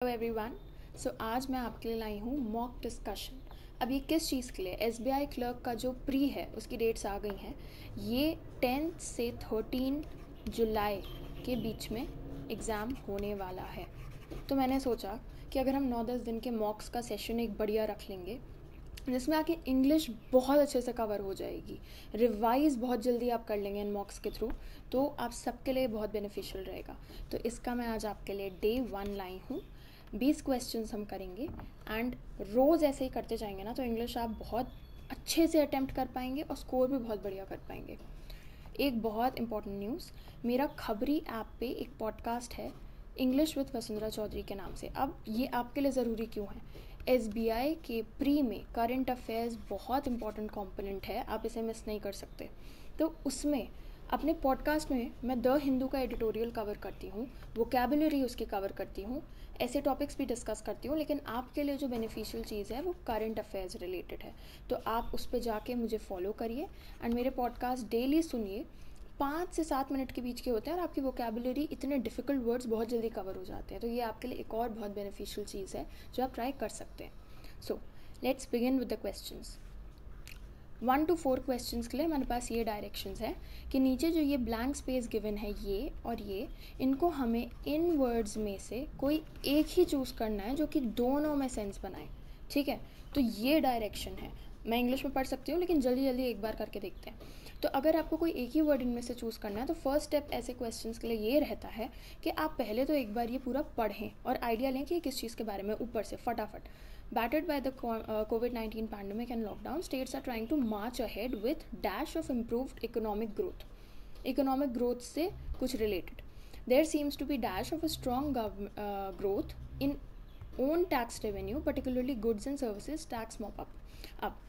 Hello everyone. सो आज मैं आपके लिए लाई हूँ मॉक डिस्कशन। अब ये किस चीज़ के लिए? एसबीआई क्लर्क का जो प्री है उसकी डेट्स आ गई हैं। ये 10 से 13 जुलाई के बीच में एग्ज़ाम होने वाला है। तो मैंने सोचा कि अगर हम 9-10 दिन के मॉक्स का सेशन एक बढ़िया रख लेंगे जिसमें आके इंग्लिश बहुत अच्छे से कवर हो जाएगी, रिवाइज बहुत जल्दी आप कर लेंगे इन मॉक्स के थ्रू, तो आप सबके लिए बहुत बेनिफिशियल रहेगा। तो इसका मैं आज आपके लिए डे 1 लाई हूँ। 20 क्वेश्चंस हम करेंगे एंड रोज़ ऐसे ही करते जाएंगे ना, तो इंग्लिश आप बहुत अच्छे से अटेम्प्ट कर पाएंगे और स्कोर भी बहुत बढ़िया कर पाएंगे। एक बहुत इंपॉर्टेंट न्यूज़, मेरा खबरी ऐप पे एक पॉडकास्ट है इंग्लिश विद वसुंधरा चौधरी के नाम से। अब ये आपके लिए ज़रूरी क्यों है? एसबीआई के प्री में करंट अफेयर्स बहुत इंपॉर्टेंट कंपोनेंट है, आप इसे मिस नहीं कर सकते। तो उसमें अपने पॉडकास्ट में मैं द हिंदू का एडिटोरियल कवर करती हूँ, वोकैबुलरी उसकी कवर करती हूँ, ऐसे टॉपिक्स भी डिस्कस करती हूँ, लेकिन आपके लिए जो बेनिफिशियल चीज़ है वो करंट अफेयर्स रिलेटेड है। तो आप उस पर जाके मुझे फॉलो करिए एंड मेरे पॉडकास्ट डेली सुनिए। 5 से 7 मिनट के बीच के होते हैं और आपकी वोकैबुलरी, इतने डिफ़िकल्ट वर्ड्स बहुत जल्दी कवर हो जाते हैं। तो ये आपके लिए एक और बहुत बेनिफिशियल चीज़ है जो आप ट्राई कर सकते हैं। So let's begin with the questions. 1 to 4 questions के लिए हमारे पास ये डायरेक्शंस है कि नीचे जो ये ब्लैंक स्पेस गिवन है ये और ये, इनको हमें इन वर्ड्स में से कोई एक ही चूज़ करना है जो कि दोनों में सेंस बनाए। ठीक है, तो ये डायरेक्शन है। मैं इंग्लिश में पढ़ सकती हूँ लेकिन जल्दी जल्दी एक बार करके देखते हैं। तो अगर आपको कोई एक ही वर्ड इनमें से चूज़ करना है तो फर्स्ट स्टेप ऐसे क्वेश्चंस के लिए ये रहता है कि आप पहले तो एक बार ये पूरा पढ़ें और आइडिया लें कि ये किस चीज़ के बारे में, ऊपर से फटाफट। Battered by the COVID-19 pandemic and lockdown, states are trying to march ahead with dash of improved economic growth. Economic growth से कुछ related. There seems to be dash of a strong growth in own tax revenue, particularly goods and services tax mop up. अब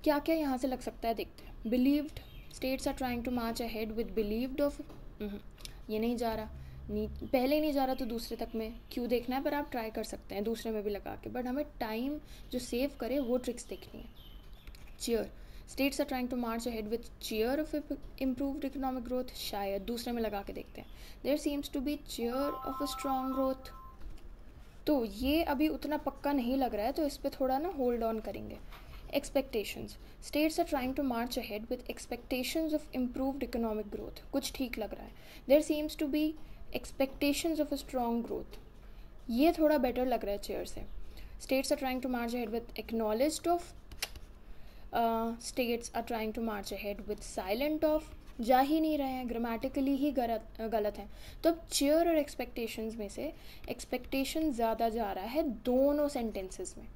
क्या क्या यहाँ से लग सकता है देखते हैं। Believed, states are trying to march ahead with believed of, ये नहीं जा रहा, पहले नहीं जा रहा तो दूसरे तक में क्यों देखना है, पर आप ट्राई कर सकते हैं दूसरे में भी लगा के, बट हमें टाइम जो सेव करे वो ट्रिक्स देखनी है। Cheer, states are trying to march ahead with cheer of improved economic growth, शायद दूसरे में लगा के देखते हैं। There seems to be cheer of a strong growth, तो ये अभी उतना पक्का नहीं लग रहा है, तो इस पर थोड़ा ना होल्ड ऑन करेंगे। Expectations, states are trying to march ahead with expectations of improved economic growth, कुछ ठीक लग रहा है। There seems to be expectations of a strong growth, ये थोड़ा बेटर लग रहा है चेयर से। States are trying to march ahead with acknowledged of, states are trying to march ahead with silent of, जा ही नहीं रहे हैं, ग्रामेटिकली ही गलत है। तो अब चेयर और एक्सपेक्टेशंस में से एक्सपेक्टेशन ज़्यादा जा रहा है दोनों सेंटेंसेस में,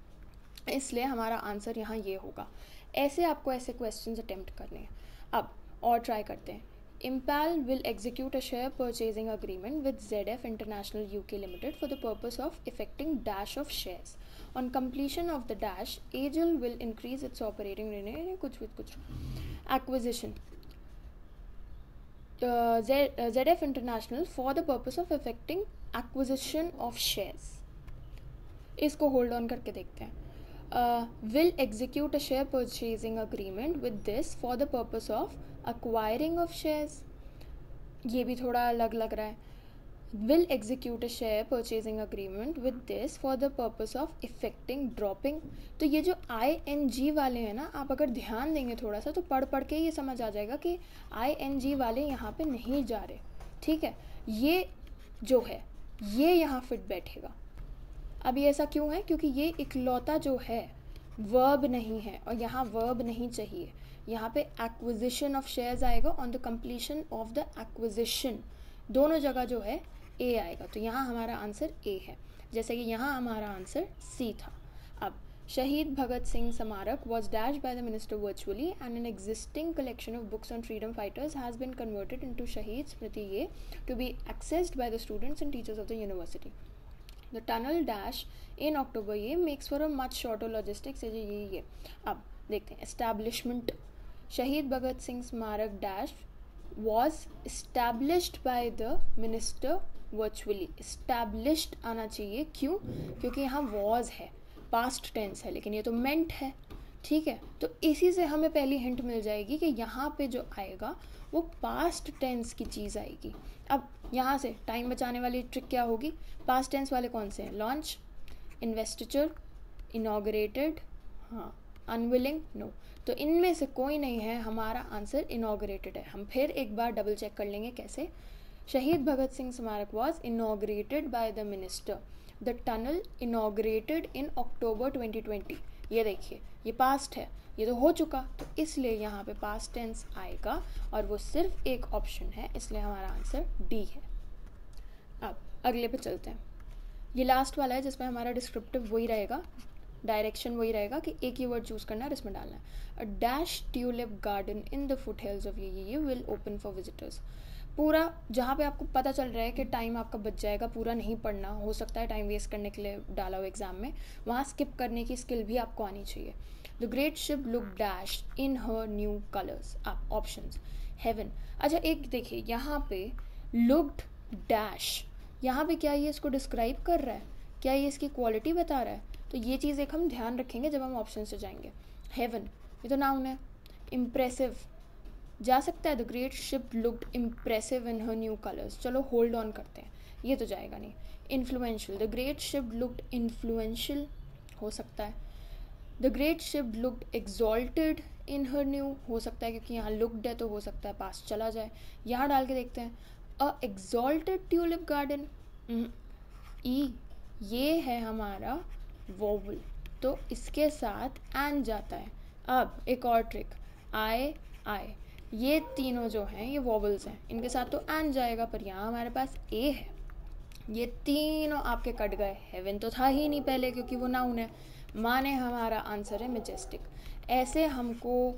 इसलिए हमारा आंसर यहाँ ये होगा। ऐसे आपको ऐसे क्वेश्चंस अटेम्प्ट करने हैं। अब और ट्राई करते हैं। Impal will execute a share purchasing agreement with ZF International UK Limited for the purpose of effecting dash of shares. On completion of the dash, AGIL will increase its operating कुछ acquisition. ZF International for the purpose of effecting acquisition of shares. इसको hold on करके देखते हैं। Will execute a share purchasing agreement with this for the purpose of acquiring of shares, ये भी थोड़ा अलग लग रहा है। Will execute a share purchasing agreement with this for the purpose of effecting dropping, तो ये जो ING वाले हैं ना, आप अगर ध्यान देंगे थोड़ा सा तो पढ़ पढ़ के ये समझ आ जाएगा कि ING वाले यहाँ पे नहीं जा रहे। ठीक है, ये जो है ये यहाँ फिट बैठेगा। अब ये ऐसा क्यों है? क्योंकि ये इकलौता जो है वर्ब नहीं है और यहाँ वर्ब नहीं चाहिए। यहाँ पे एक्विजिशन ऑफ शेयर्स आएगा, on the completion of the acquisition, दोनों जगह जो है ए आएगा, तो यहाँ हमारा आंसर ए है, जैसे कि यहाँ हमारा आंसर सी था। अब शहीद भगत सिंह स्मारक was dashed by the minister virtually and an existing collection of books on freedom fighters has been converted into Shaheed Smriti Ye to be accessed by the students and teachers of the university. The tunnel dash in October ये makes for a much shorter logistics, ये अब देखते हैं। establishment, शहीद भगत सिंह स्मारक dash was established by the minister virtually, established आना चाहिए, क्यों? क्योंकि यहाँ was है, past tense है, लेकिन ये तो meant है। ठीक है, तो इसी से हमें पहली हिंट मिल जाएगी कि यहाँ पे जो आएगा वो पास्ट टेंस की चीज़ आएगी। अब यहाँ से टाइम बचाने वाली ट्रिक क्या होगी? पास्ट टेंस वाले कौन से हैं? लॉन्च, इन्वेस्टिचर, इनॉग्रेटेड, हाँ, अनविलिंग, नो। तो इनमें से कोई नहीं है, हमारा आंसर इनॉग्रेटेड है। हम फिर एक बार डबल चेक कर लेंगे कैसे। शहीद Bhagat Singh Smarak was inaugurated by the minister. The tunnel inaugurated in October 2020। ये देखिए, ये पास्ट है, ये तो हो चुका, तो इसलिए यहाँ पे पास्ट टेंस आएगा और वो सिर्फ एक ऑप्शन है, इसलिए हमारा आंसर डी है। अब अगले पे चलते हैं। ये लास्ट वाला है जिसमें हमारा डिस्क्रिप्टिव वही रहेगा, डायरेक्शन वही रहेगा कि एक ही वर्ड चूज करना है और इसमें डालना है। A dash tulip garden in the foot hills of ये विल ओपन फॉर विजिटर्स। पूरा जहाँ पे आपको पता चल रहा है कि टाइम आपका बच जाएगा, पूरा नहीं पढ़ना, हो सकता है टाइम वेस्ट करने के लिए डाला हो एग्जाम में, वहाँ स्किप करने की स्किल भी आपको आनी चाहिए। The great ship look dash in her new colours. आप ऑप्शंस, हेवन। अच्छा एक देखिए यहाँ पे लुक्ड डैश, यहाँ पे क्या ये इसको डिस्क्राइब कर रहा है, क्या ये इसकी क्वालिटी बता रहा है? तो ये चीज़ एक हम ध्यान रखेंगे जब हम ऑप्शन से जाएंगे। हेवन, ये तो नाउन है। इम्प्रेसिव जा सकता है, the great ship looked impressive in her new colours, चलो होल्ड ऑन करते हैं, ये तो जाएगा नहीं। Influential, the great ship looked influential हो सकता है। The great ship looked exalted in her new हो सकता है, क्योंकि यहाँ लुक्ड है तो हो सकता है पास चला जाए। यहाँ डाल के देखते हैं, अ एक्सॉल्टेड ट्यूलिप गार्डन, ई, ये है हमारा वोवल, तो इसके साथ एंड जाता है। अब एक और ट्रिक, आए आए, ये तीनों जो हैं ये वोवल्स हैं, इनके साथ तो एंड जाएगा, पर यहाँ हमारे पास ए है, ये तीनों आपके कट गए। हेवन तो था ही नहीं पहले क्योंकि वो नाउन है, माने हमारा आंसर है मैजेस्टिक। ऐसे हमको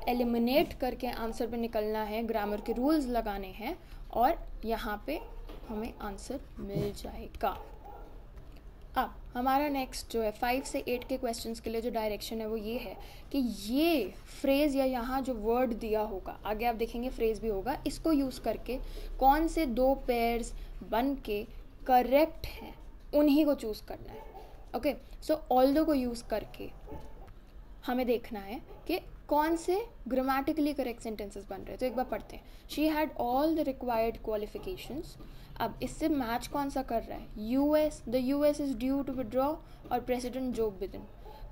एलिमिनेट करके आंसर पे निकलना है, ग्रामर के रूल्स लगाने हैं और यहाँ पे हमें आंसर मिल जाएगा। अब हमारा नेक्स्ट जो है 5 से 8 के क्वेश्चंस के लिए जो डायरेक्शन है वो ये है कि ये फ्रेज़ या यहाँ जो वर्ड दिया होगा, आगे आप देखेंगे फ्रेज़ भी होगा, इसको यूज़ करके कौन से 2 पेयर्स बन के करेक्ट हैं उन्हीं को चूज़ करना है। ओके, सो ऑल्दो को यूज़ करके हमें देखना है कि कौन से ग्रामेटिकली करेक्ट सेंटेंसेस बन रहे हैं। तो एक बार पढ़ते हैं। She had all the required qualifications. अब इससे मैच कौन सा कर रहा है? US, the US is due to withdraw और प्रेसिडेंट जो बिडेन।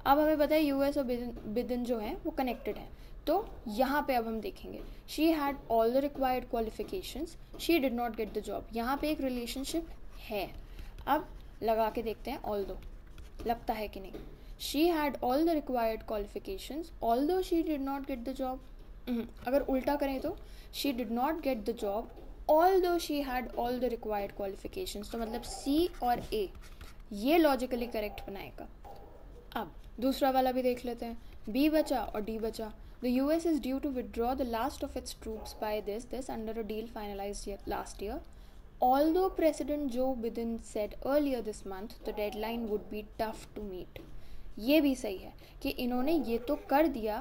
अब हमें पता है यूएस और बिडेन जो है वो कनेक्टेड है, तो यहाँ पे अब हम देखेंगे she had all the required qualifications, she did not get the job. यहाँ पे एक रिलेशनशिप है। अब लगा के देखते हैं ऑल्दो लगता है कि नहीं। She had all the required qualifications although she did not get the job. अगर उल्टा करें तो she did not get the job although she had all the required qualifications. तो मतलब सी और ए ये लॉजिकली करेक्ट बनाएगा। अब दूसरा वाला भी देख लेते हैं। बी बचा और डी बचा। The US is due to withdraw the last of its troops by this under a deal finalised last year. Although President Joe Biden said earlier this month the deadline would be tough to meet. ये भी सही है कि इन्होंने ये तो कर दिया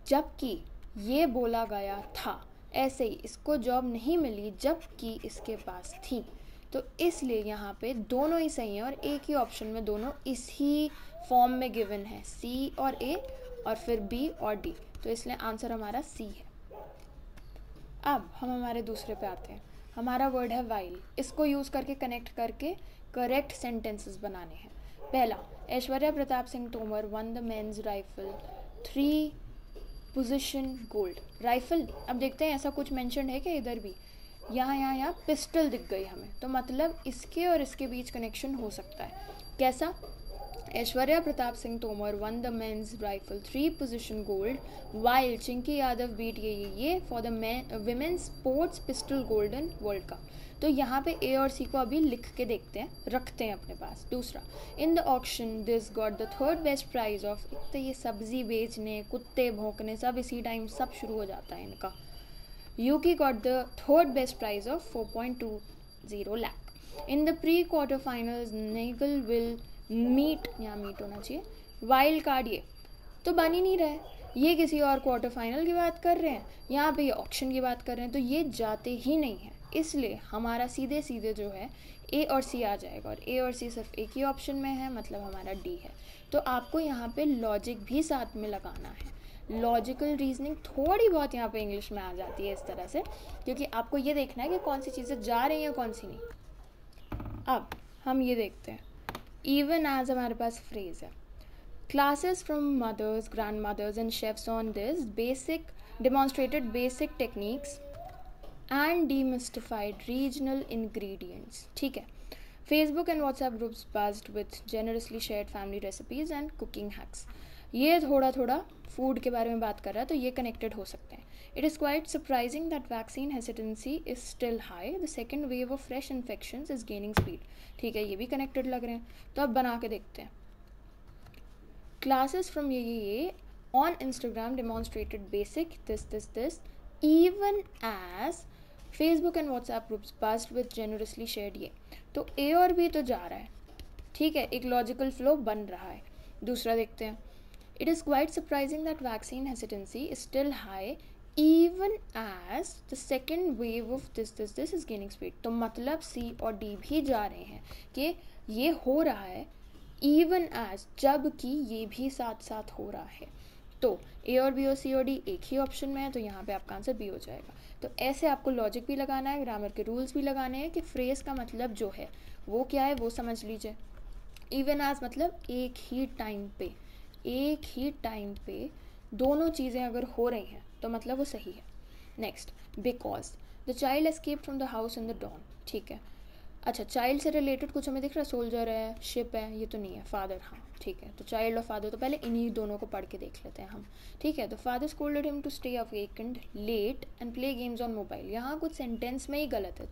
जबकि ये बोला गया था, ऐसे ही इसको जॉब नहीं मिली जबकि इसके पास थी, तो इसलिए यहाँ पे दोनों ही सही हैं और एक ही ऑप्शन में दोनों इसी फॉर्म में गिवन है, सी और ए और फिर बी और डी, तो इसलिए आंसर हमारा सी है। अब हम हमारे दूसरे पे आते हैं। हमारा वर्ड है वाइल, इसको यूज़ करके कनेक्ट करके करेक्ट सेंटेंसेस बनाने हैं। पहला, Aishwarya Pratap Singh Tomar one the men's rifle 3 position gold. Rifle, अब देखते हैं ऐसा कुछ मेंशन है क्या इधर भी? यहाँ पिस्टल दिख गई हमें, तो मतलब इसके और इसके बीच कनेक्शन हो सकता है। कैसा? Aishwarya Pratap Singh Tomar one the men's rifle 3 position gold while Chinki Yadav beat ये for the women's sports pistol golden world cup. तो यहाँ पे ए और सी को अभी लिख के देखते हैं, रखते हैं अपने पास। दूसरा, in the auction this got the third best prize of, तो ये सब्जी बेचने, कुत्ते भौंकने सब इसी टाइम सब शुरू हो जाता है इनका। Yuki got the third best prize of 4.20 lakh. In the pre quarter finals Nagal will meet, यहाँ मीट होना चाहिए, वाइल्ड कार्ड, ये तो बन ही नहीं रहा है, ये किसी और क्वार्टर फाइनल की बात कर रहे हैं, यहाँ पे ये ऑक्शन की बात कर रहे हैं, तो ये जाते ही नहीं है, इसलिए हमारा सीधे सीधे जो है ए और सी आ जाएगा और ए और सी सिर्फ एक ही ऑप्शन में है, मतलब हमारा डी है। तो आपको यहाँ पे लॉजिक भी साथ में लगाना है, लॉजिकल रीजनिंग थोड़ी बहुत यहाँ पे इंग्लिश में आ जाती है इस तरह से, क्योंकि आपको ये देखना है कि कौन सी चीज़ें जा रही हैं कौन सी नहीं। अब हम ये देखते हैं, इवन एज हमारे पास फ्रेज है. Classes from mothers, grandmothers and chefs on this demonstrated basic techniques and demystified regional ingredients. ठीक है. Facebook and WhatsApp groups buzzed with generously shared family recipes and cooking hacks. ये थोड़ा थोड़ा food के बारे में बात कर रहा है तो ये कनेक्टेड हो सकते हैं. It is quite surprising that vaccine hesitancy is still high. The second wave of fresh infections is gaining speed. ठीक है, ये भी कनेक्टेड लग रहे हैं. तो अब बना के देखते हैं. Classes from ये on Instagram demonstrated basic this even as Facebook and WhatsApp groups buzzed with generously shared ये. तो A और B तो जा रहा है, ठीक है, एक लॉजिकल फ्लो बन रहा है. दूसरा देखते हैं. It is quite surprising that vaccine hesitancy is still high even as the second wave of this is gaining speed. तो मतलब C और D भी जा रहे हैं कि ये हो रहा है इवन एज, जबकि ये भी साथ साथ हो रहा है. तो ए और बी और सी और डी एक ही ऑप्शन में है, तो यहाँ पे आपका आंसर बी हो जाएगा. तो ऐसे आपको लॉजिक भी लगाना है, ग्रामर के रूल्स भी लगाने हैं कि फ्रेज का मतलब जो है वो क्या है वो समझ लीजिए. इवन एज मतलब एक ही टाइम पे दोनों चीज़ें अगर हो रही हैं तो मतलब वो सही है. Next, because the child escape from the house in the dawn. ठीक है, अच्छा, चाइल्ड से रिलेटेड कुछ हमें दिख रहा है, सोल्जर है, शिप है, ये तो नहीं है, फादर, हाँ ठीक है. तो चाइल्ड और फादर, तो पहले इन्हीं दोनों को पढ़ के देख लेते हैं हम. ठीक है, तो father scolded him to stay awakened late and play games on mobile. यहाँ कुछ सेंटेंस में ही गलत है.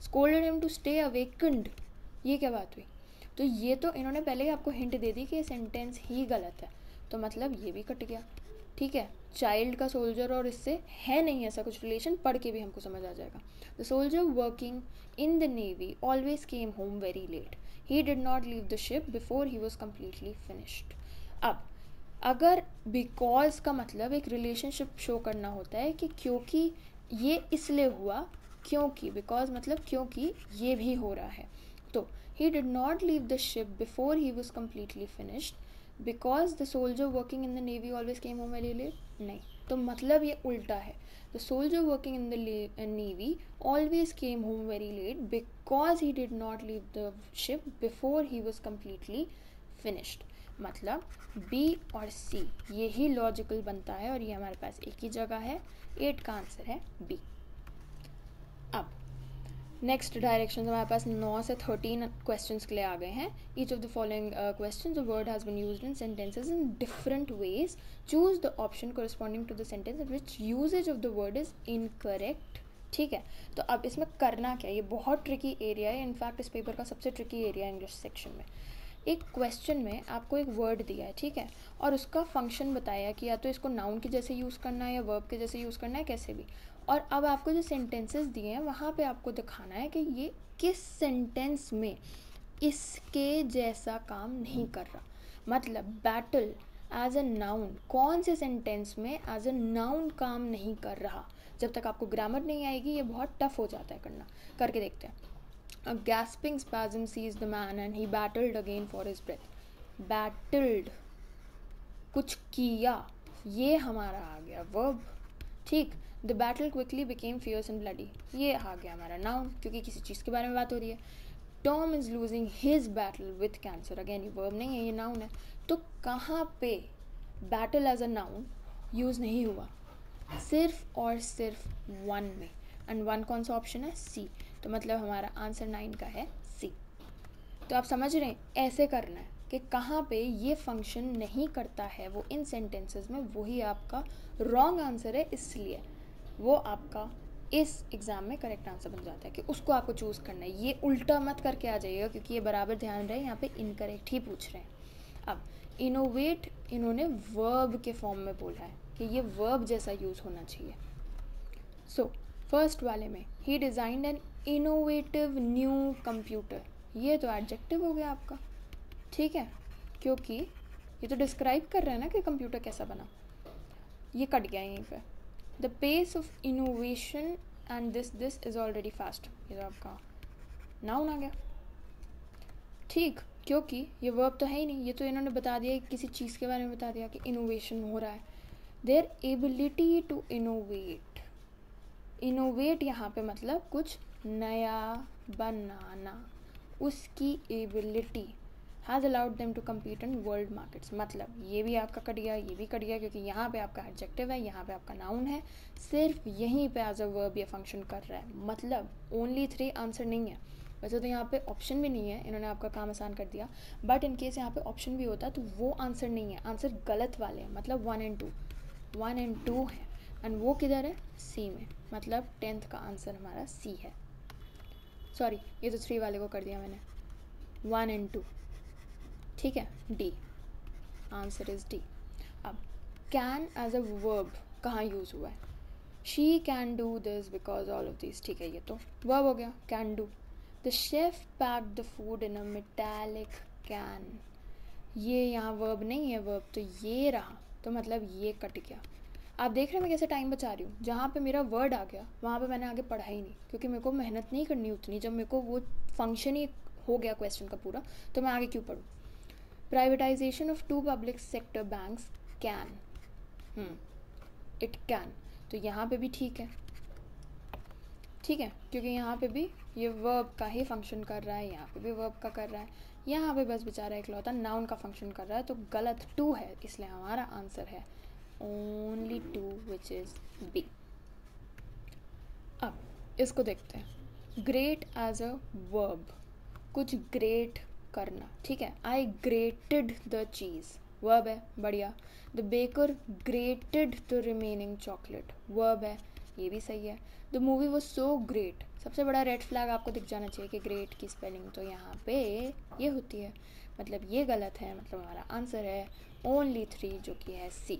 Scolded him to stay awakened, ये क्या बात हुई? तो ये तो इन्होंने पहले ही आपको हिंट दे दी कि ये सेंटेंस ही गलत है, तो मतलब ये भी कट गया. ठीक है, चाइल्ड का सोल्जर और इससे है नहीं ऐसा कुछ रिलेशन, पढ़ के भी हमको समझ आ जाएगा. The soldier working in the navy always came home very late. He did not leave the ship before he was completely finished. अब अगर because का मतलब एक रिलेशनशिप शो करना होता है कि क्योंकि ये इसलिए हुआ, क्योंकि because मतलब क्योंकि ये भी हो रहा है. तो he did not leave the ship before he was completely finished because the soldier working in the navy always came home very late. नहीं, तो मतलब ये उल्टा है. The soldier working in the navy always came home very late because he did not leave the ship before he was completely finished. मतलब B और C यही logical बनता है और ये हमारे पास एक ही जगह है. 8 का आंसर है B. अब नेक्स्ट डायरेक्शन हमारे पास 9 से 13 क्वेश्चंस के लिए आ गए हैं. Each of the following questions the word has been used in sentences in different ways. Choose the option corresponding to the sentence in which usages of the word is incorrect. ठीक है, तो अब इसमें करना क्या है, ये बहुत ट्रिकी एरिया है. इनफैक्ट इस पेपर का सबसे ट्रिकी एरिया है इंग्लिश सेक्शन में. एक क्वेश्चन में आपको एक वर्ड दिया है, ठीक है, और उसका फंक्शन बताया कि या तो इसको नाउन के जैसे यूज़ करना है या वर्ब के जैसे यूज़ करना है, कैसे भी. और अब आपको जो सेंटेंसेस दिए हैं वहाँ पे आपको दिखाना है कि ये किस सेंटेंस में इसके जैसा काम नहीं कर रहा. मतलब बैटल एज अ नाउन कौन से सेंटेंस में एज अ नाउन काम नहीं कर रहा. जब तक आपको ग्रामर नहीं आएगी ये बहुत टफ हो जाता है करना. करके देखते हैं. A gasping spasm seized the man and he battled again for his breath. Battled, कुछ किया, ये हमारा आ गया verb. ठीक. The battle quickly became fierce and bloody. ये आ गया हमारा noun क्योंकि किसी चीज़ के बारे में बात हो रही है. Tom is losing his battle with cancer. Again ये verb नहीं है, ये noun है. तो कहाँ पे battle as a noun use नहीं हुआ? सिर्फ और सिर्फ one में. एंड वन कौन सा ऑप्शन है? सी. तो मतलब हमारा आंसर 9 का है सी. तो आप समझ रहे हैं ऐसे करना है कि कहाँ पे ये फंक्शन नहीं करता है वो इन सेंटेंसेस में, वही आपका रॉन्ग आंसर है. इसलिए वो आपका इस एग्ज़ाम में करेक्ट आंसर बन जाता है कि उसको आपको चूज़ करना है. ये उल्टा मत करके आ जाइएगा क्योंकि ये बराबर ध्यान रहे यहाँ पे इनकरेक्ट ही पूछ रहे हैं. अब इनोवेट इन्होंने वर्ब के फॉर्म में बोला है कि ये वर्ब जैसा यूज़ होना चाहिए. सो फर्स्ट वाले में ही designed an innovative new computer, ये तो एडजेक्टिव हो गया आपका. ठीक है, क्योंकि ये तो डिस्क्राइब कर रहा है ना कि कंप्यूटर कैसा बना. ये कट गया यहीं पे. The pace of innovation and this is already fast, ये तो आपका नाउन आ गया. ठीक, क्योंकि ये वर्ब तो है ही नहीं, ये तो इन्होंने बता दिया किसी चीज़ के बारे में बता दिया कि इनोवेशन हो रहा है. Their ability to innovate, innovate यहाँ पे मतलब कुछ नया बनाना, उसकी ability has allowed them to compete in world markets. मतलब ये भी आपका कट गया, ये भी कट गया, क्योंकि यहाँ पे आपका एडजेक्टिव है, यहाँ पे आपका नाउन है, सिर्फ यहीं पे एज अ वर्ब ये फंक्शन कर रहा है। मतलब ओनली 3 आंसर नहीं है। वैसे तो यहाँ पे ऑप्शन भी नहीं है, इन्होंने आपका काम आसान कर दिया, बट इन केस यहाँ पे ऑप्शन भी होता तो वो आंसर नहीं है, आंसर गलत वाले हैं। मतलब 1 and 2, 1 and 2 है, एंड वो किधर है, सी में। मतलब 10th का आंसर हमारा सी है। सॉरी, ये तो 3 वाले को कर दिया मैंने, 1 and 2, ठीक है, डी, आंसर इज डी। अब कैन एज अ वर्ब कहाँ यूज़ हुआ है, she can do this because all of this, ठीक है, ये तो वर्ब हो गया, can do. The chef packed the food in a metallic can, ये यहाँ वर्ब नहीं है, वर्ब तो ये रहा, तो मतलब ये कट गया। आप देख रहे हैं मैं कैसे टाइम बचा रही हूँ, जहाँ पे मेरा वर्ड आ गया वहाँ पे मैंने आगे पढ़ा ही नहीं, क्योंकि मेरे को मेहनत नहीं करनी उतनी। जब मेरे को वो फंक्शन ही हो गया क्वेश्चन का पूरा, तो मैं आगे क्यों पढ़ूँ। Privatization of 2 public sector banks can, it can, तो यहाँ पे भी ठीक है, ठीक है, क्योंकि यहाँ पे भी ये वर्ब का ही फंक्शन कर रहा है, यहाँ पे भी वर्ब का कर रहा है, यहाँ पे बस बेचारा इकलौता नाउन का फंक्शन कर रहा है, तो गलत 2 है, इसलिए हमारा आंसर है ओनली 2 विच इज़ बी। अब इसको देखते हैं, ग्रेट एज अ वर्ब, कुछ ग्रेट करना, ठीक है, I grated the cheese, verb है, बढ़िया। The baker grated the remaining chocolate, verb है, ये भी सही है। The movie was so great, सबसे बड़ा रेड फ्लैग आपको दिख जाना चाहिए कि ग्रेट की स्पेलिंग तो यहाँ पे ये होती है, मतलब ये गलत है, मतलब हमारा आंसर है ओनली 3 जो कि है C.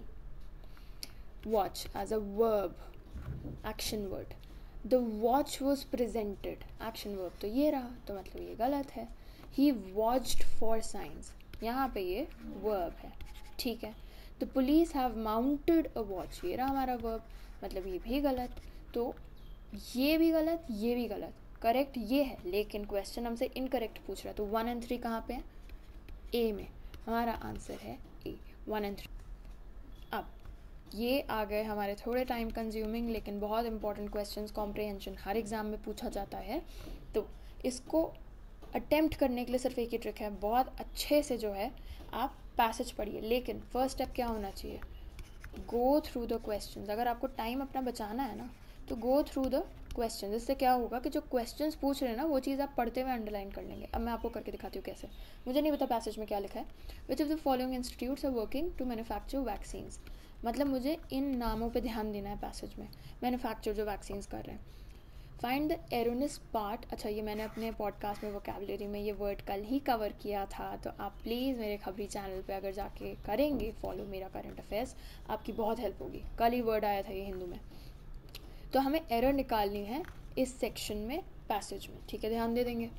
Watch as a verb, action word, the watch was presented, action verb तो ये रहा, तो मतलब ये गलत है। ही वॉच्ड फॉर साइंस, यहाँ पे ये वर्ब है, ठीक है। The police have mounted a watch, ये रहा हमारा वर्ब, मतलब ये भी गलत, तो ये भी गलत, ये भी गलत, करेक्ट ये है, लेकिन क्वेश्चन हमसे इनकरेक्ट पूछ रहा है, तो 1 and 3 कहाँ पे है, ए में, हमारा आंसर है ए, 1 and 3। अब ये आ गए हमारे थोड़े टाइम कंज्यूमिंग लेकिन बहुत इंपॉर्टेंट क्वेश्चंस, कॉम्प्रिहेंशन हर एग्ज़ाम में पूछा जाता है, तो इसको अटेम्प्ट करने के लिए सिर्फ एक ही ट्रिक है, बहुत अच्छे से जो है आप पैसेज पढ़िए, लेकिन फर्स्ट स्टेप क्या होना चाहिए, गो थ्रू द क्वेश्चंस। अगर आपको टाइम अपना बचाना है ना, तो गो थ्रू द क्वेश्चन, इससे क्या होगा कि जो क्वेश्चंस पूछ रहे हैं ना वो चीज़ आप पढ़ते हुए अंडरलाइन कर लेंगे। अब मैं आपको करके दिखाती हूँ कैसे, मुझे नहीं पता पैसेज में क्या लिखा है। Which of the following institutes are working to manufacture vaccines, मतलब मुझे इन नामों पे ध्यान देना है पैसेज में, मैन्युफैक्चर जो वैक्सीन्स कर रहे हैं। फाइंड द एरोनिस पार्ट, अच्छा ये मैंने अपने पॉडकास्ट में वोकैबुलरी में ये वर्ड कल ही कवर किया था, तो आप प्लीज़ मेरे खबरी चैनल पे अगर जाके करेंगे फॉलो मेरा करंट अफेयर्स, आपकी बहुत हेल्प होगी। कल ही वर्ड आया था ये हिंदू में, तो हमें एरर निकालनी है इस सेक्शन में, पैसेज में, ठीक है, ध्यान दे देंगे।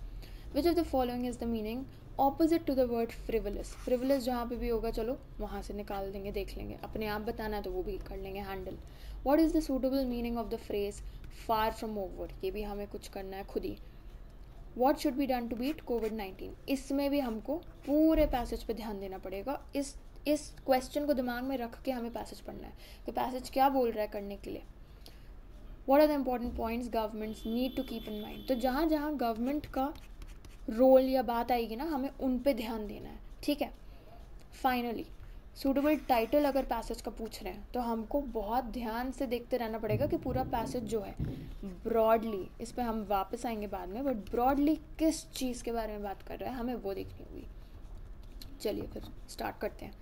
Which of the following is the meaning opposite to the word frivolous, frivolous जहाँ पे भी होगा चलो वहाँ से निकाल देंगे, देख लेंगे, अपने आप बताना है तो वो भी कर लेंगे handle. What is the suitable meaning of the phrase far from over, ये भी हमें कुछ करना है खुद ही। What should be done to beat covid, इसमें भी हमको पूरे पैसेज पे ध्यान देना पड़ेगा, इस क्वेश्चन को दिमाग में रख के हमें पैसेज पढ़ना है, तो पैसेज क्या बोल रहा है करने के लिए। What are the important points governments need to keep in mind, तो जहाँ जहाँ गवर्नमेंट का रोल या बात आएगी ना हमें उन पे ध्यान देना है, ठीक है। फाइनली सूटेबल टाइटल अगर पैसेज का पूछ रहे हैं तो हमको बहुत ध्यान से देखते रहना पड़ेगा कि पूरा पैसेज जो है ब्रॉडली, इस पर हम वापस आएंगे बाद में, बट ब्रॉडली किस चीज़ के बारे में बात कर रहा है हमें वो देखनी होगी। चलिए फिर स्टार्ट करते हैं।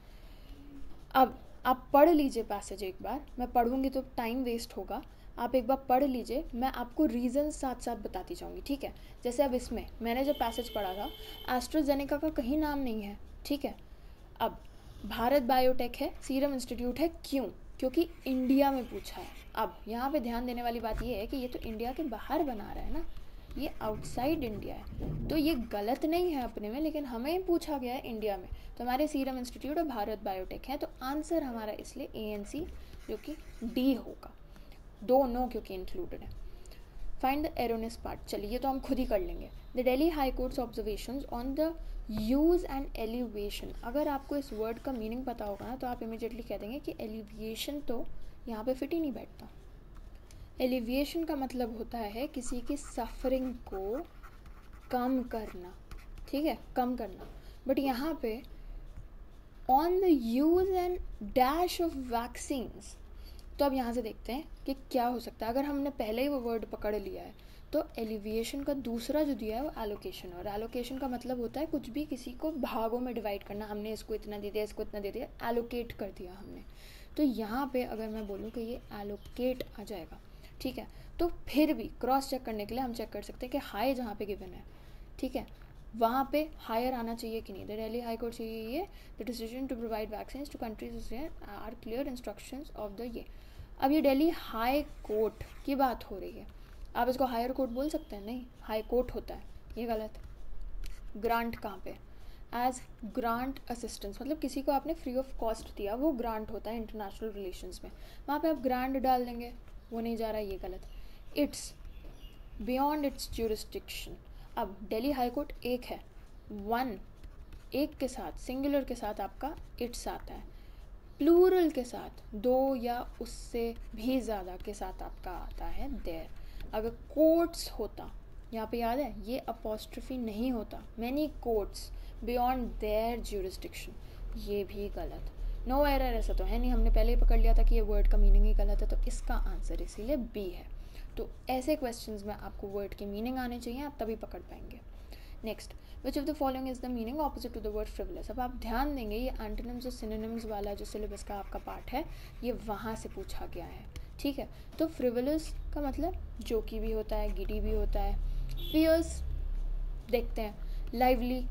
अब आप पढ़ लीजिए पैसेज एक बार, मैं पढ़ूंगी तो टाइम वेस्ट होगा, आप एक बार पढ़ लीजिए, मैं आपको रीज़न साथ साथ बताती जाऊंगी, ठीक है। जैसे अब इसमें मैंने जब पैसेज पढ़ा था, एस्ट्राजेनेका का कहीं नाम नहीं है, ठीक है। अब भारत बायोटेक है, सीरम इंस्टीट्यूट है, क्यों, क्योंकि इंडिया में पूछा है। अब यहाँ पे ध्यान देने वाली बात ये है कि ये तो इंडिया के बाहर बना रहा है ना, ये आउटसाइड इंडिया है, तो ये गलत नहीं है अपने में, लेकिन हमें पूछा गया है इंडिया में, तो हमारे सीरम इंस्टीट्यूट और भारत बायोटेक है, तो आंसर हमारा इसलिए ANC जो कि डी होगा, दोनों क्योंकि इंक्लूडेड है। फाइंड द एरोनियस पार्ट, चलिए ये तो हम खुद ही कर लेंगे। The Delhi high courts observations on the use and elevation, अगर आपको इस वर्ड का मीनिंग पता होगा ना तो आप इमिडिएटली कह देंगे कि एलिवेशन तो यहाँ पे फिट ही नहीं बैठता। एलिवेशन का मतलब होता है किसी की सफरिंग को कम करना, ठीक है, कम करना। बट यहाँ पे on the use and dash of vaccines. तो अब यहाँ से देखते हैं कि क्या हो सकता है। अगर हमने पहले ही वो वर्ड पकड़ लिया है तो एलिविएशन का दूसरा जो दिया है वो एलोकेशन, और एलोकेशन का मतलब होता है कुछ भी किसी को भागों में डिवाइड करना। हमने इसको इतना दे दिया, इसको इतना दे दिया, एलोकेट कर दिया हमने। तो यहाँ पे अगर मैं बोलूँ कि ये एलोकेट आ जाएगा, ठीक है, तो फिर भी क्रॉस चेक करने के लिए हम चेक कर सकते हैं कि हाई जहाँ पे गिवन है, ठीक है, वहाँ पे हायर आना चाहिए कि नहीं। द दिल्ली हाई कोर्ट से ये the decision to provide vaccine to countries are clear instructions of the ये। अब ये दिल्ली हाई कोर्ट की बात हो रही है, आप इसको हायर कोर्ट बोल सकते हैं, नहीं, हाई कोर्ट होता है, ये गलत है। ग्रांट कहाँ पे, एज ग्रांट असिस्टेंस, मतलब किसी को आपने फ्री ऑफ कॉस्ट दिया, वो ग्रांट होता है इंटरनेशनल रिलेशंस में, वहाँ पे आप ग्रांट डाल देंगे, वो नहीं जा रहा, ये गलत। It's beyond it's jurisdiction. अब दिल्ली हाई कोर्ट एक है, वन एक के साथ, सिंगुलर के साथ आपका इट्स आता है, प्लूरल के साथ दो या उससे भी ज़्यादा के साथ आपका आता है देयर। अगर कोर्ट्स होता, यहाँ पे याद है ये अपॉस्ट्रफी नहीं होता, many courts beyond their jurisdiction, ये भी गलत। नो एरर ऐसा तो है नहीं, हमने पहले ही पकड़ लिया था कि ये वर्ड का मीनिंग ही गलत है, तो इसका आंसर इसीलिए बी है। तो ऐसे क्वेश्चंस में आपको वर्ड की मीनिंग आने चाहिए, आप तभी पकड़ पाएंगे। Next, which of the following is the meaning opposite to the word frivolous. अब आप ध्यान देंगे ये एंटोनिम्स और सिनोनिम्स वाला जो सिलेबस का आपका पार्ट है ये वहाँ से पूछा गया है, ठीक है। तो फ्रिवलस का मतलब जोकी भी होता है, गिडी भी होता है, फियर्स देखते हैं, लाइवली,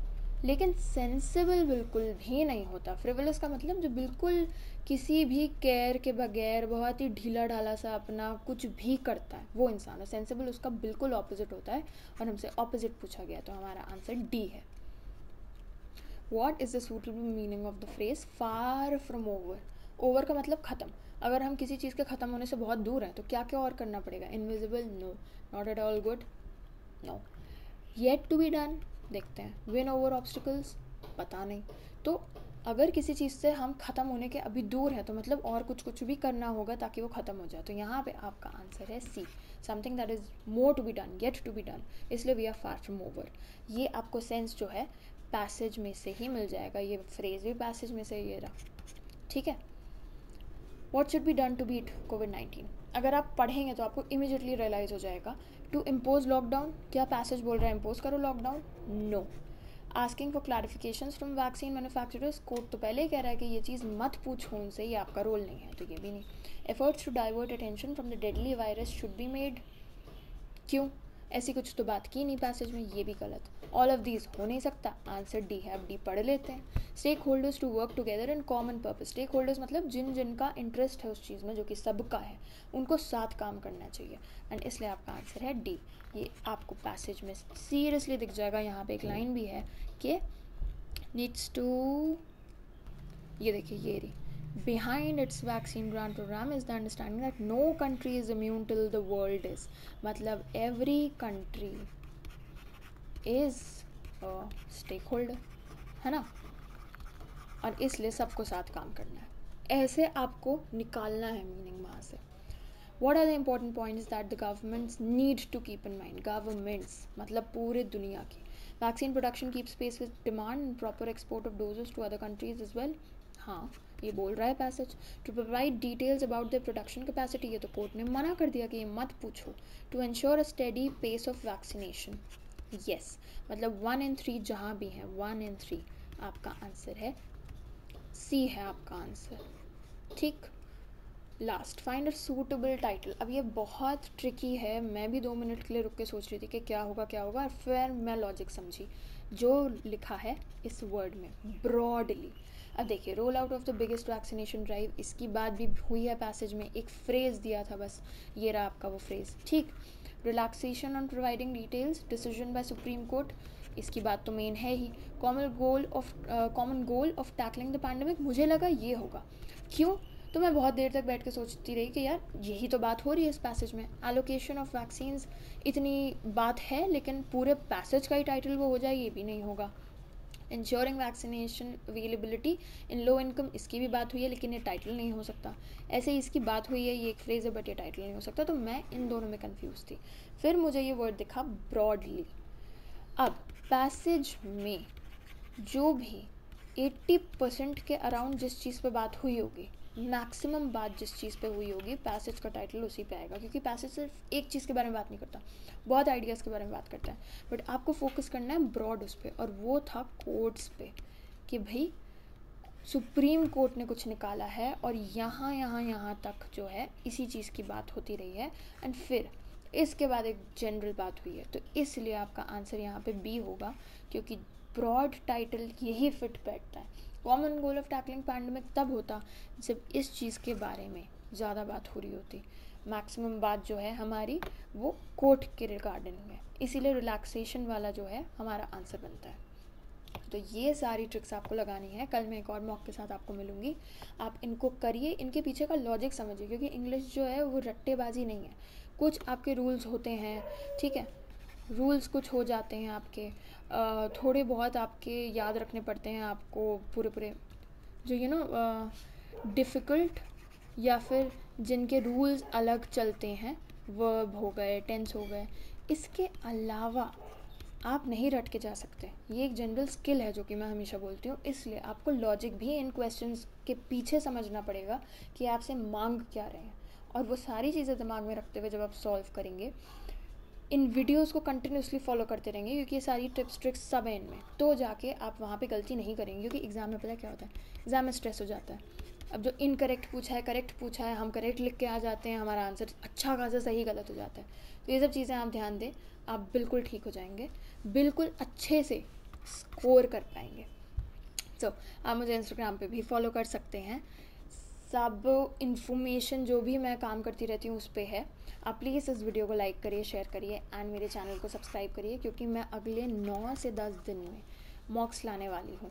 लेकिन सेंसिबल बिल्कुल भी नहीं होता। फ्रिवलस का मतलब जो बिल्कुल किसी भी केयर के बगैर बहुत ही ढीला ढाला सा अपना कुछ भी करता है वो इंसान है। सेंसिबल उसका बिल्कुल ऑपोजिट होता है, और हमसे ऑपोजिट पूछा गया तो हमारा आंसर डी है। What is the suitable meaning of the phrase far from over. Over का मतलब ख़त्म, अगर हम किसी चीज़ के ख़त्म होने से बहुत दूर हैं तो क्या क्या और करना पड़ेगा। Invisible, no, not at all good, no. Yet to be done, देखते हैं। विन ओवर ऑब्स्टिकल्स, पता नहीं। तो अगर किसी चीज़ से हम ख़त्म होने के अभी दूर हैं तो मतलब और कुछ भी करना होगा ताकि वो ख़त्म हो जाए। तो यहाँ पे आपका आंसर है C, something that is more to be done, yet to be done, इसलिए we are far from over. ये आपको सेंस जो है पैसेज में से ही मिल जाएगा, ये फ्रेज भी पैसेज में से ये रहा, ठीक है। What should be done to beat covid. अगर आप पढ़ेंगे तो आपको इमीडिएटली रियलाइज़ हो जाएगा। टू इम्पोज लॉकडाउन, क्या पैसेज बोल रहा है इम्पोज करो lockdown, no. Asking for clarification from vaccine manufacturers, court तो पहले ही कह रहा है कि ये चीज़ मत पूछो उनसे, ये आपका रोल नहीं है, तो ये भी नहीं। Efforts to divert attention from the deadly virus should be made, क्यों, ऐसी कुछ तो बात की नहीं पैसेज में, ये भी गलत। ऑल ऑफ दीज हो नहीं सकता, आंसर डी है। अब डी पढ़ लेते हैं। Stakeholders to work together in common purpose. Stakeholders मतलब जिन जिनका इंटरेस्ट है उस चीज़ में, जो कि सबका है, उनको साथ काम करना चाहिए, एंड इसलिए आपका आंसर है डी। ये आपको पैसेज में सीरियसली दिख जाएगा। यहाँ पे एक लाइन भी है कि नीड्स टू, ये देखिए ये रही, behind its vaccine grant program is the understanding that no country is immune till the world is, मतलब every country is a stakeholder, है ना, और इसलिए सबको साथ काम करना है। ऐसे आपको निकालना है मीनिंग वहाँ से। What are the important points that the governments need to keep in mind? Governments मतलब पूरे दुनिया की। Vaccine production keeps pace with demand and proper export of doses to other countries as well. हाँ, ये बोल रहा है passage. To provide details about the production capacity, ये तो कोर्ट ने मना कर दिया कि ये मत पूछो। To ensure a steady pace of vaccination, yes, मतलब 1 in 3 जहाँ भी हैं 1 in 3 आपका आंसर है सी, है आपका आंसर, ठीक। Last, find a suitable title. अब ये बहुत ट्रिकी है, मैं भी 2 मिनट के लिए रुक के सोच रही थी कि क्या होगा क्या होगा, और फिर मैं लॉजिक समझी जो लिखा है इस वर्ड में, ब्रॉडली। अब देखिए, roll out of the biggest vaccination drive, इसकी बात भी हुई है पैसेज में, एक फ्रेज़ दिया था बस, ये रहा आपका वो फ्रेज़, ठीक। Relaxation on providing details, decision by supreme court, इसकी बात तो मेन है ही। Common goal of tackling the pandemic, मुझे लगा ये होगा, क्यों, तो मैं बहुत देर तक बैठ के सोचती रही कि यार यही तो बात हो रही है इस पैसेज में। एलोकेशन ऑफ वैक्सीन्स, इतनी बात है लेकिन पूरे पैसेज का ही टाइटल वो हो जाए, ये भी नहीं होगा। इंश्योरिंग वैक्सीनेशन अवेलेबिलिटी इन लो इनकम, इसकी भी बात हुई है लेकिन ये टाइटल नहीं हो सकता। ऐसे ही इसकी बात हुई है, ये एक फ्रेज है बट ये टाइटल नहीं हो सकता, तो मैं इन दोनों में कंफ्यूज थी। फिर मुझे ये वर्ड दिखा ब्रॉडली। अब पैसेज में जो भी 80% के अराउंड जिस चीज़ पे बात हुई होगी, मैक्सिमम बात जिस चीज़ पे हुई होगी, पैसेज का टाइटल उसी पे आएगा, क्योंकि पैसेज सिर्फ एक चीज़ के बारे में बात नहीं करता, बहुत आइडियाज़ के बारे में बात करता है, बट आपको फोकस करना है ब्रॉड उस पर, और वो था कोर्ट्स पे, कि भाई सुप्रीम कोर्ट ने कुछ निकाला है और यहाँ तक जो है इसी चीज़ की बात होती रही है, एंड फिर इसके बाद एक जनरल बात हुई है, तो इसलिए आपका आंसर यहाँ पे बी होगा, क्योंकि ब्रॉड टाइटल यही फिट बैठता है। Common goal of tackling pandemic तब होता जब इस चीज़ के बारे में ज़्यादा बात हो रही होती, मैक्सिमम बात जो है हमारी वो कोर्ट के रिगार्डिंग है, इसीलिए रिलैक्सेशन वाला जो है हमारा आंसर बनता है। तो ये सारी ट्रिक्स आपको लगानी है। कल मैं एक और मॉक के साथ आपको मिलूँगी, आप इनको करिए, इनके पीछे का लॉजिक समझिए, क्योंकि इंग्लिश जो है वो रट्टेबाजी नहीं है, कुछ आपके रूल्स होते हैं, ठीक है, रूल्स कुछ हो जाते हैं आपके, थोड़े बहुत आपके याद रखने पड़ते हैं आपको, पूरे जो डिफ़िकल्ट या फिर जिनके रूल्स अलग चलते हैं, वर्ब हो गए, टेंस हो गए, इसके अलावा आप नहीं रट के जा सकते। ये एक जनरल स्किल है जो कि मैं हमेशा बोलती हूँ, इसलिए आपको लॉजिक भी इन क्वेश्चंस के पीछे समझना पड़ेगा कि आपसे मांग क्या रहे हैं, और वो सारी चीज़ें दिमाग में रखते हुए जब आप सॉल्व करेंगे, इन वीडियोस को कंटिन्यूसली फॉलो करते रहेंगे, क्योंकि ये सारी टिप्स ट्रिक्स सब हैं इनमें, तो जाके आप वहाँ पे गलती नहीं करेंगे, क्योंकि एग्ज़ाम में पता क्या होता है, एग्ज़ाम में स्ट्रेस हो जाता है। अब जो इनकरेक्ट पूछा है, करेक्ट पूछा है, हम करेक्ट लिख के आ जाते हैं, हमारा आंसर अच्छा खासा सही गलत हो जाता है, तो ये सब चीज़ें आप ध्यान दें, आप बिल्कुल ठीक हो जाएंगे, बिल्कुल अच्छे से स्कोर कर पाएंगे। तो आप मुझे इंस्टाग्राम पे भी फॉलो कर सकते हैं, सब इन्फॉर्मेशन जो भी मैं काम करती रहती हूँ उस पर है। आप प्लीज़ इस वीडियो को लाइक करिए, शेयर करिए, एंड मेरे चैनल को सब्सक्राइब करिए, क्योंकि मैं अगले 9 से 10 दिन में मॉक्स लाने वाली हूँ,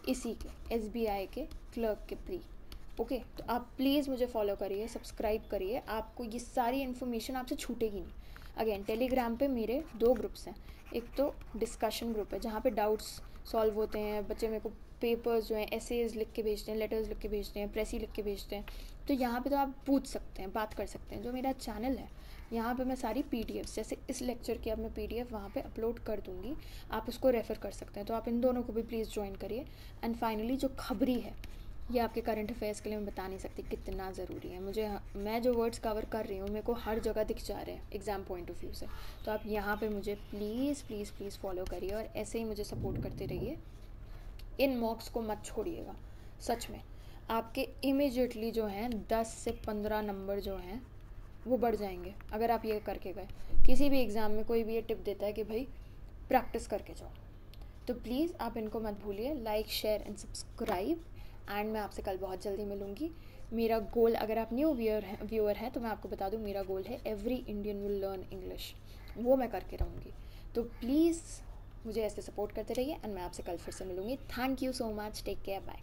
इसी के SBI के क्लर्क के प्री। ओके, तो आप प्लीज़ मुझे फॉलो करिए, सब्सक्राइब करिए, आपको ये सारी इन्फॉर्मेशन आपसे छूटेगी नहीं। अगेन टेलीग्राम पे मेरे 2 ग्रुप्स हैं, एक तो डिस्कशन ग्रुप है जहाँ पे डाउट्स सॉल्व होते हैं, बच्चे मेरे को पेपर्स जो हैं, एसेज लिख के भेजते हैं, लेटर्स लिख के भेजते हैं, प्रेसी लिख के भेजते हैं, तो यहाँ पे तो आप पूछ सकते हैं, बात कर सकते हैं। जो मेरा चैनल है यहाँ पे मैं सारी PDFs, जैसे इस लेक्चर की अब मैं PDF वहाँ पे अपलोड कर दूँगी, आप उसको रेफ़र कर सकते हैं, तो आप इन दोनों को भी प्लीज़ ज्वाइन करिए। एंड फाइनली जो खबरी है, ये आपके करंट अफेयर्स के लिए मैं बता नहीं सकती कितना ज़रूरी है, मैं जो वर्ड्स कवर कर रही हूँ मेरे को हर जगह दिख जा रहे हैं एग्ज़ाम पॉइंट ऑफ व्यू से, तो आप यहाँ पे मुझे प्लीज़ प्लीज़ प्लीज़ फॉलो करिए और ऐसे ही मुझे सपोर्ट करते रहिए। इन मॉक्स को मत छोड़िएगा, सच में आपके इमीडिएटली जो हैं 10 से 15 नंबर जो हैं वो बढ़ जाएंगे अगर आप ये करके गए। किसी भी एग्ज़ाम में कोई भी ये टिप देता है कि भाई प्रैक्टिस करके जाओ, तो प्लीज़ आप इनको मत भूलिए, like share and subscribe. And मैं आपसे कल बहुत जल्दी मिलूँगी। मेरा गोल, अगर आप न्यू व्यूअर हैं तो मैं आपको बता दूँ, मेरा गोल है every Indian will learn English, वो मैं करके रहूँगी। तो प्लीज़ मुझे ऐसे सपोर्ट करते रहिए, एंड मैं आपसे कल फिर से मिलूँगी। Thank you so much, take care, bye.